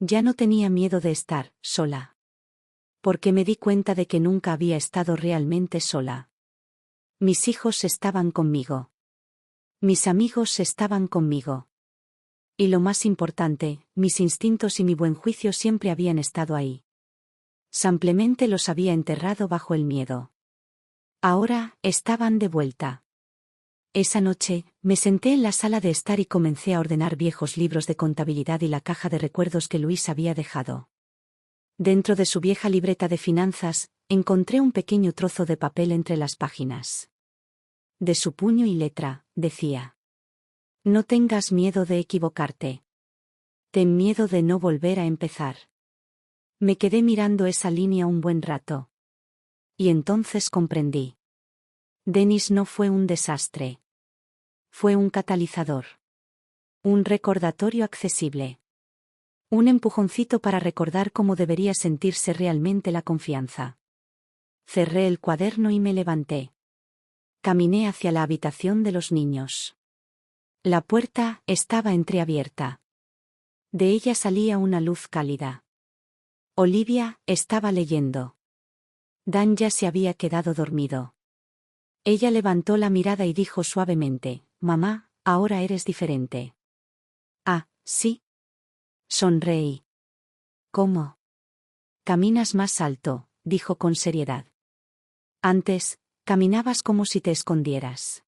Ya no tenía miedo de estar sola. Porque me di cuenta de que nunca había estado realmente sola. Mis hijos estaban conmigo. Mis amigos estaban conmigo. Y lo más importante, mis instintos y mi buen juicio siempre habían estado ahí. Simplemente los había enterrado bajo el miedo. Ahora, estaban de vuelta. Esa noche, me senté en la sala de estar y comencé a ordenar viejos libros de contabilidad y la caja de recuerdos que Luis había dejado. Dentro de su vieja libreta de finanzas, encontré un pequeño trozo de papel entre las páginas. De su puño y letra, decía. No tengas miedo de equivocarte. Ten miedo de no volver a empezar. Me quedé mirando esa línea un buen rato. Y entonces comprendí. Denis no fue un desastre. Fue un catalizador. Un recordatorio accesible. Un empujoncito para recordar cómo debería sentirse realmente la confianza. Cerré el cuaderno y me levanté. Caminé hacia la habitación de los niños. La puerta estaba entreabierta. De ella salía una luz cálida. Olivia estaba leyendo. Dan ya se había quedado dormido. Ella levantó la mirada y dijo suavemente, «Mamá, ahora eres diferente». «Ah, sí». Sonreí. «¿Cómo?» «Caminas más alto», dijo con seriedad. «Antes, caminabas como si te escondieras.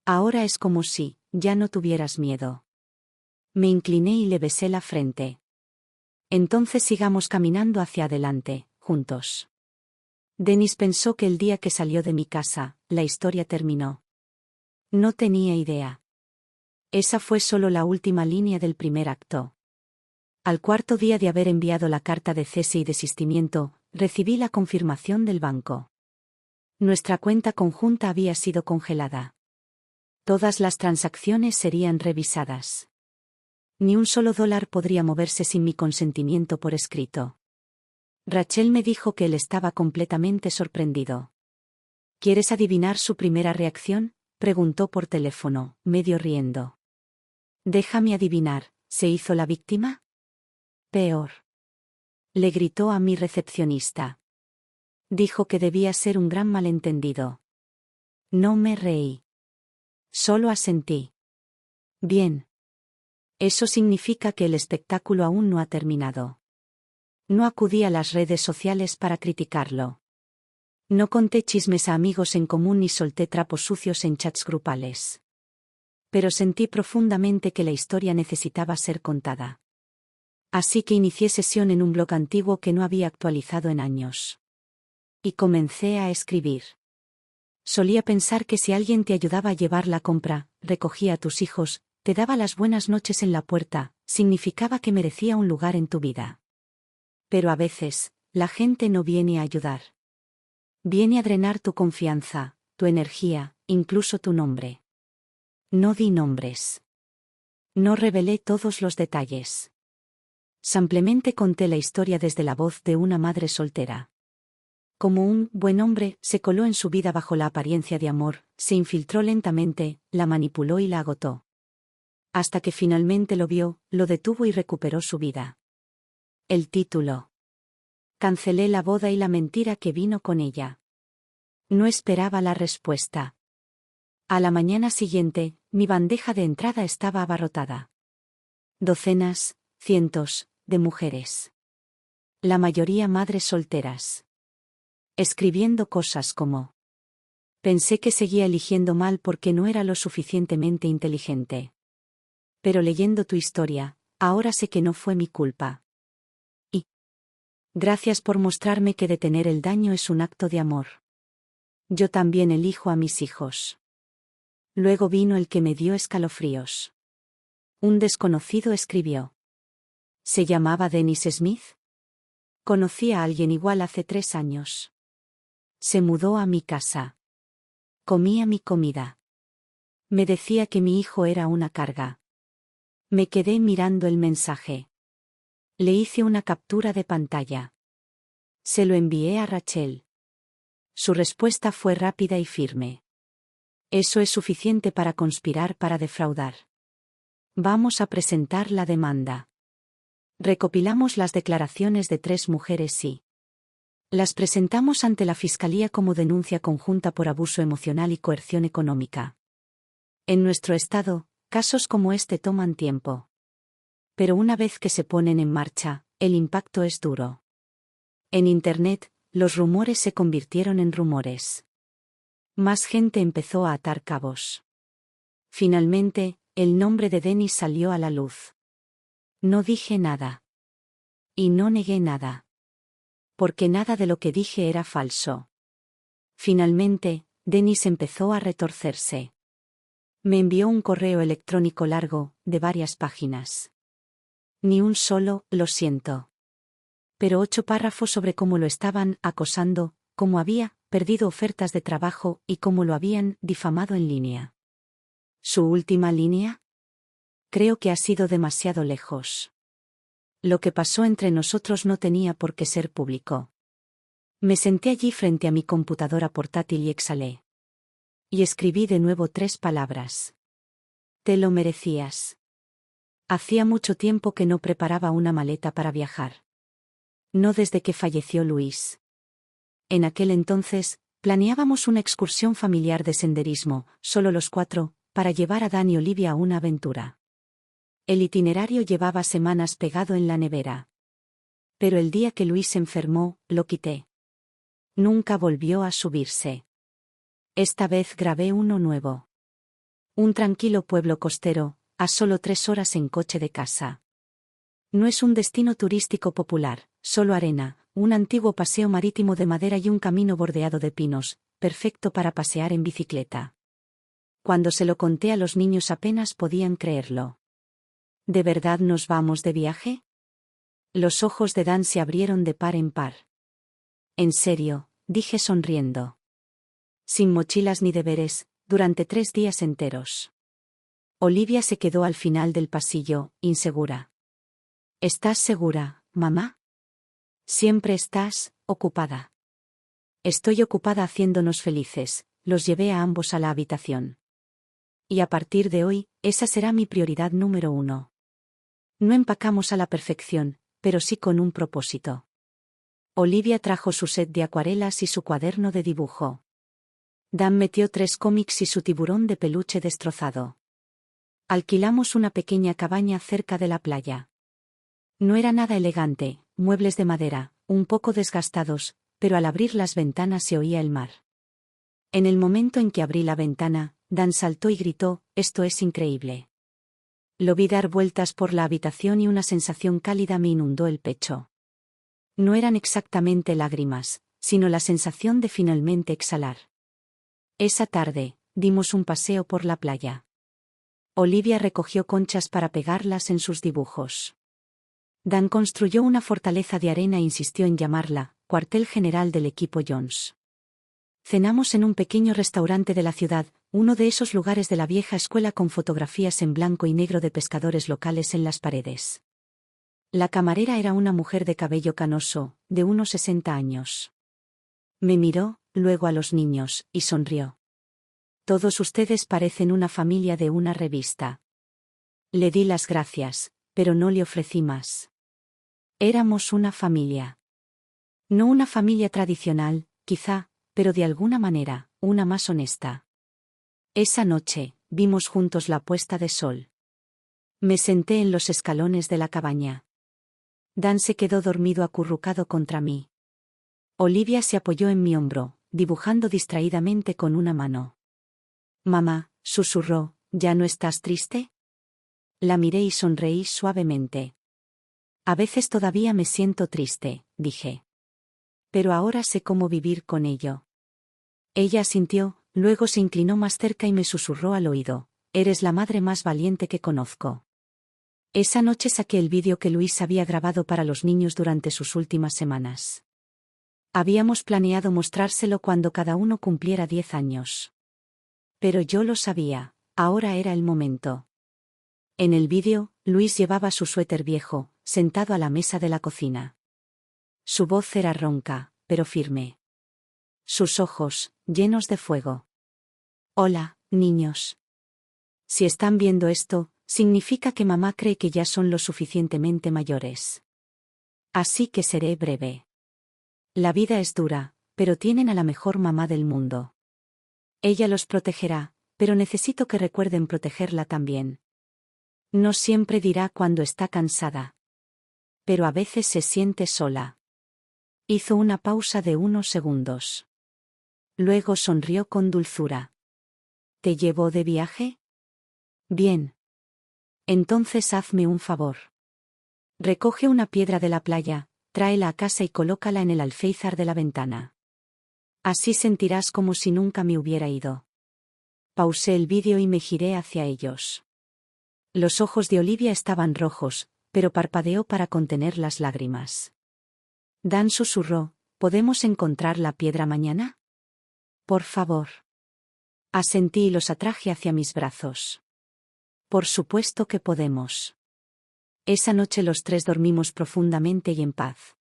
Ahora es como si ya no tuvieras miedo». Me incliné y le besé la frente. «Entonces sigamos caminando hacia adelante, juntos». Denis pensó que el día que salió de mi casa, la historia terminó. No tenía idea. Esa fue solo la última línea del primer acto. Al cuarto día de haber enviado la carta de cese y desistimiento, recibí la confirmación del banco. Nuestra cuenta conjunta había sido congelada. Todas las transacciones serían revisadas. Ni un solo dólar podría moverse sin mi consentimiento por escrito. Rachel me dijo que él estaba completamente sorprendido. ¿Quieres adivinar su primera reacción?, preguntó por teléfono, medio riendo. Déjame adivinar, ¿se hizo la víctima? Peor. Le gritó a mi recepcionista. Dijo que debía ser un gran malentendido. No me reí. Solo asentí. Bien. Eso significa que el espectáculo aún no ha terminado. No acudí a las redes sociales para criticarlo. No conté chismes a amigos en común ni solté trapos sucios en chats grupales. Pero sentí profundamente que la historia necesitaba ser contada. Así que inicié sesión en un blog antiguo que no había actualizado en años. Y comencé a escribir. Solía pensar que si alguien te ayudaba a llevar la compra, recogía a tus hijos, te daba las buenas noches en la puerta, significaba que merecía un lugar en tu vida. Pero a veces, la gente no viene a ayudar. Viene a drenar tu confianza, tu energía, incluso tu nombre. No di nombres. No revelé todos los detalles. Simplemente conté la historia desde la voz de una madre soltera. Como un buen hombre, se coló en su vida bajo la apariencia de amor, se infiltró lentamente, la manipuló y la agotó. Hasta que finalmente lo vio, lo detuvo y recuperó su vida. El título. Cancelé la boda y la mentira que vino con ella. No esperaba la respuesta. A la mañana siguiente, mi bandeja de entrada estaba abarrotada. Docenas, cientos, de mujeres. La mayoría madres solteras. Escribiendo cosas como: pensé que seguía eligiendo mal porque no era lo suficientemente inteligente. Pero leyendo tu historia, ahora sé que no fue mi culpa. Y gracias por mostrarme que detener el daño es un acto de amor. Yo también elijo a mis hijos. Luego vino el que me dio escalofríos. Un desconocido escribió. ¿Se llamaba Dennis Smith? Conocí a alguien igual hace 3 años. Se mudó a mi casa. Comía mi comida. Me decía que mi hijo era una carga. Me quedé mirando el mensaje. Le hice una captura de pantalla. Se lo envié a Rachel. Su respuesta fue rápida y firme. Eso es suficiente para conspirar para defraudar. Vamos a presentar la demanda. Recopilamos las declaraciones de 3 mujeres y las presentamos ante la Fiscalía como denuncia conjunta por abuso emocional y coerción económica. En nuestro estado, casos como este toman tiempo. Pero una vez que se ponen en marcha, el impacto es duro. En Internet, los rumores se convirtieron en rumores. Más gente empezó a atar cabos. Finalmente, el nombre de Dennis salió a la luz. No dije nada. Y no negué nada. Porque nada de lo que dije era falso. Finalmente, Dennis empezó a retorcerse. Me envió un correo electrónico largo, de varias páginas. Ni un solo, lo siento. Pero 8 párrafos sobre cómo lo estaban acosando, cómo había perdido ofertas de trabajo y cómo lo habían difamado en línea. ¿Su última línea? Creo que ha sido demasiado lejos. Lo que pasó entre nosotros no tenía por qué ser público. Me senté allí frente a mi computadora portátil y exhalé. Y escribí de nuevo 3 palabras. Te lo merecías. Hacía mucho tiempo que no preparaba una maleta para viajar. No desde que falleció Luis. En aquel entonces, planeábamos una excursión familiar de senderismo, solo los 4, para llevar a Dan y Olivia a una aventura. El itinerario llevaba semanas pegado en la nevera. Pero el día que Luis se enfermó, lo quité. Nunca volvió a subirse. Esta vez grabé uno nuevo. Un tranquilo pueblo costero, a solo 3 horas en coche de casa. No es un destino turístico popular, solo arena, un antiguo paseo marítimo de madera y un camino bordeado de pinos, perfecto para pasear en bicicleta. Cuando se lo conté a los niños apenas podían creerlo. ¿De verdad nos vamos de viaje? Los ojos de Dan se abrieron de par en par. En serio, dije sonriendo. Sin mochilas ni deberes, durante 3 días enteros. Olivia se quedó al final del pasillo, insegura. ¿Estás segura, mamá? Siempre estás ocupada. Estoy ocupada haciéndonos felices, los llevé a ambos a la habitación. Y a partir de hoy, esa será mi prioridad número 1. No empacamos a la perfección, pero sí con un propósito. Olivia trajo su set de acuarelas y su cuaderno de dibujo. Dan metió 3 cómics y su tiburón de peluche destrozado. Alquilamos una pequeña cabaña cerca de la playa. No era nada elegante, muebles de madera, un poco desgastados, pero al abrir las ventanas se oía el mar. En el momento en que abrí la ventana, Dan saltó y gritó: «Esto es increíble». Lo vi dar vueltas por la habitación y una sensación cálida me inundó el pecho. No eran exactamente lágrimas, sino la sensación de finalmente exhalar. Esa tarde, dimos un paseo por la playa. Olivia recogió conchas para pegarlas en sus dibujos. Dan construyó una fortaleza de arena e insistió en llamarla cuartel general del equipo Jones. Cenamos en un pequeño restaurante de la ciudad, uno de esos lugares de la vieja escuela con fotografías en blanco y negro de pescadores locales en las paredes. La camarera era una mujer de cabello canoso, de unos 60 años. Me miró, luego a los niños, y sonrió. «Todos ustedes parecen una familia de una revista». Le di las gracias, pero no le ofrecí más. Éramos una familia. No una familia tradicional, quizá, pero de alguna manera, una más honesta. Esa noche, vimos juntos la puesta de sol. Me senté en los escalones de la cabaña. Dan se quedó dormido acurrucado contra mí. Olivia se apoyó en mi hombro, dibujando distraídamente con una mano. «Mamá», susurró, «¿ya no estás triste?» La miré y sonreí suavemente. «A veces todavía me siento triste», dije. «Pero ahora sé cómo vivir con ello». Ella asintió, luego se inclinó más cerca y me susurró al oído: «Eres la madre más valiente que conozco». Esa noche saqué el vídeo que Luis había grabado para los niños durante sus últimas semanas. Habíamos planeado mostrárselo cuando cada uno cumpliera 10 años. Pero yo lo sabía, ahora era el momento. En el vídeo, Luis llevaba su suéter viejo, sentado a la mesa de la cocina. Su voz era ronca, pero firme. Sus ojos, llenos de fuego. «Hola, niños. Si están viendo esto, significa que mamá cree que ya son lo suficientemente mayores. Así que seré breve. La vida es dura, pero tienen a la mejor mamá del mundo. Ella los protegerá, pero necesito que recuerden protegerla también. No siempre dirá cuando está cansada. Pero a veces se siente sola». Hizo una pausa de unos segundos. Luego sonrió con dulzura. «¿Te llevo de viaje? Bien. Entonces hazme un favor. Recoge una piedra de la playa, tráela a casa y colócala en el alféizar de la ventana. Así sentirás como si nunca me hubiera ido». Pausé el vídeo y me giré hacia ellos. Los ojos de Olivia estaban rojos, pero parpadeó para contener las lágrimas. Dan susurró: «¿Podemos encontrar la piedra mañana? Por favor». Asentí y los atraje hacia mis brazos. «Por supuesto que podemos». Esa noche los tres dormimos profundamente y en paz.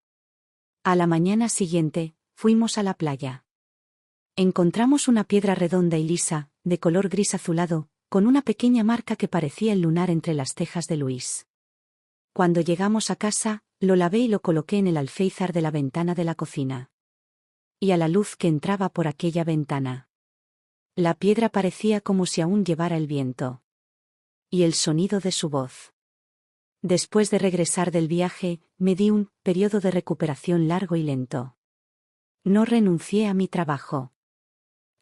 A la mañana siguiente, fuimos a la playa. Encontramos una piedra redonda y lisa, de color gris azulado, con una pequeña marca que parecía el lunar entre las cejas de Luis. Cuando llegamos a casa, lo lavé y lo coloqué en el alféizar de la ventana de la cocina. Y a la luz que entraba por aquella ventana. La piedra parecía como si aún llevara el viento. Y el sonido de su voz. Después de regresar del viaje, me di un periodo de recuperación largo y lento. No renuncié a mi trabajo.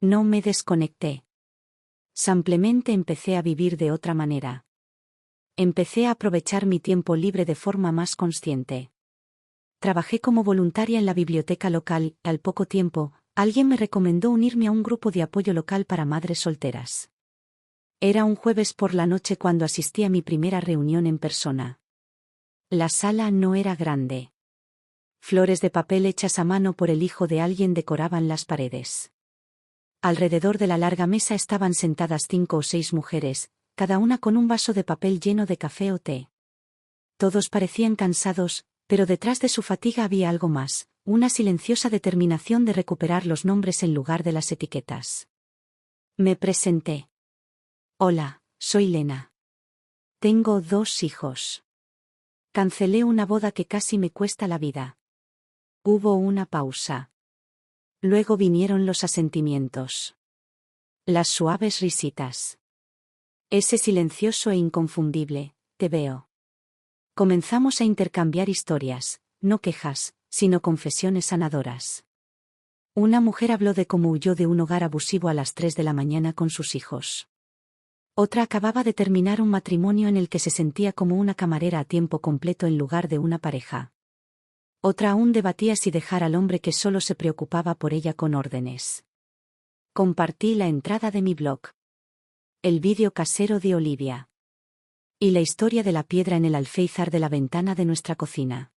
No me desconecté. Simplemente empecé a vivir de otra manera. Empecé a aprovechar mi tiempo libre de forma más consciente. Trabajé como voluntaria en la biblioteca local y, al poco tiempo, alguien me recomendó unirme a un grupo de apoyo local para madres solteras. Era un jueves por la noche cuando asistí a mi primera reunión en persona. La sala no era grande. Flores de papel hechas a mano por el hijo de alguien decoraban las paredes. Alrededor de la larga mesa estaban sentadas 5 o 6 mujeres, cada una con un vaso de papel lleno de café o té. Todos parecían cansados, pero detrás de su fatiga había algo más, una silenciosa determinación de recuperar los nombres en lugar de las etiquetas. Me presenté. «Hola, soy Lena. Tengo 2 hijos. Cancelé una boda que casi me cuesta la vida». Hubo una pausa. Luego vinieron los asentimientos. Las suaves risitas. Ese silencioso e inconfundible: «Te veo». Comenzamos a intercambiar historias, no quejas, sino confesiones sanadoras. Una mujer habló de cómo huyó de un hogar abusivo a las 3 de la mañana con sus hijos. Otra acababa de terminar un matrimonio en el que se sentía como una camarera a tiempo completo en lugar de una pareja. Otra aún debatía si dejar al hombre que solo se preocupaba por ella con órdenes. Compartí la entrada de mi blog. El vídeo casero de Olivia. Y la historia de la piedra en el alféizar de la ventana de nuestra cocina.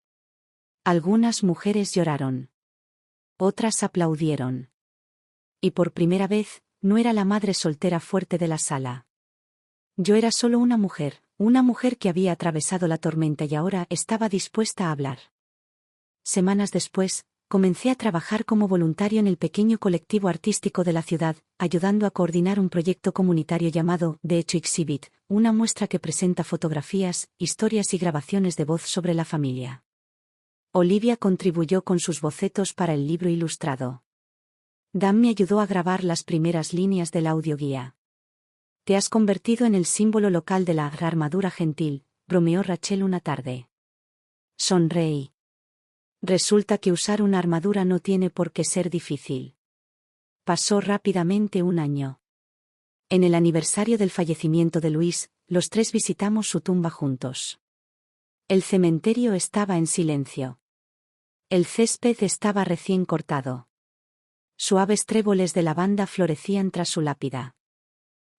Algunas mujeres lloraron. Otras aplaudieron. Y por primera vez, no era la madre soltera fuerte de la sala. Yo era solo una mujer que había atravesado la tormenta y ahora estaba dispuesta a hablar. Semanas después, comencé a trabajar como voluntario en el pequeño colectivo artístico de la ciudad, ayudando a coordinar un proyecto comunitario llamado The Hecho Exhibit, una muestra que presenta fotografías, historias y grabaciones de voz sobre la familia. Olivia contribuyó con sus bocetos para el libro ilustrado. Dan me ayudó a grabar las primeras líneas del audioguía. Te has convertido en el símbolo local de la armadura gentil, bromeó Rachel una tarde. Sonreí. Resulta que usar una armadura no tiene por qué ser difícil. Pasó rápidamente un año. En el aniversario del fallecimiento de Luis, los tres visitamos su tumba juntos. El cementerio estaba en silencio. El césped estaba recién cortado. Suaves tréboles de lavanda florecían tras su lápida.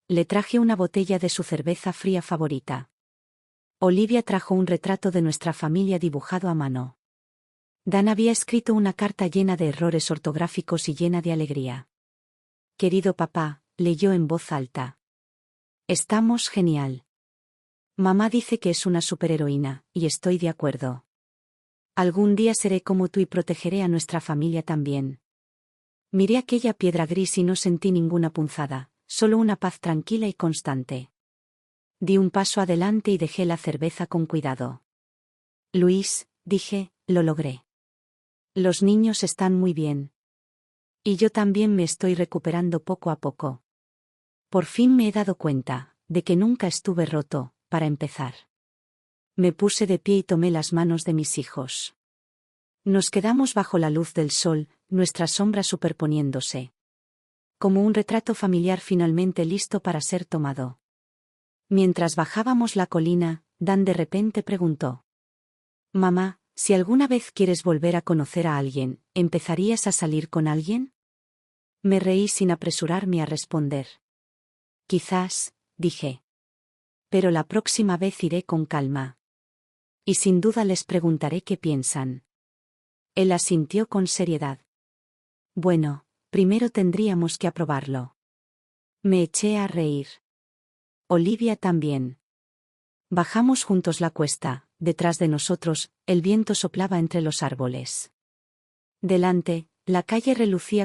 Le traje una botella de su cerveza fría favorita. Olivia trajo un retrato de nuestra familia dibujado a mano. Dan había escrito una carta llena de errores ortográficos y llena de alegría. Querido papá, leyó en voz alta. Estamos genial. Mamá dice que es una superheroína, y estoy de acuerdo. Algún día seré como tú y protegeré a nuestra familia también. Miré aquella piedra gris y no sentí ninguna punzada, solo una paz tranquila y constante. Di un paso adelante y dejé la cerveza con cuidado. Luis, dije, lo logré. Los niños están muy bien. Y yo también me estoy recuperando poco a poco. Por fin me he dado cuenta de que nunca estuve roto, para empezar. Me puse de pie y tomé las manos de mis hijos. Nos quedamos bajo la luz del sol, nuestras sombras superponiéndose. Como un retrato familiar finalmente listo para ser tomado. Mientras bajábamos la colina, Dan de repente preguntó. Mamá, si alguna vez quieres volver a conocer a alguien, ¿empezarías a salir con alguien? Me reí sin apresurarme a responder. Quizás, dije. Pero la próxima vez iré con calma. Y sin duda les preguntaré qué piensan. Él asintió con seriedad. Bueno, primero tendríamos que aprobarlo. Me eché a reír. Olivia también. Bajamos juntos la cuesta, detrás de nosotros, el viento soplaba entre los árboles. Delante, la calle relucía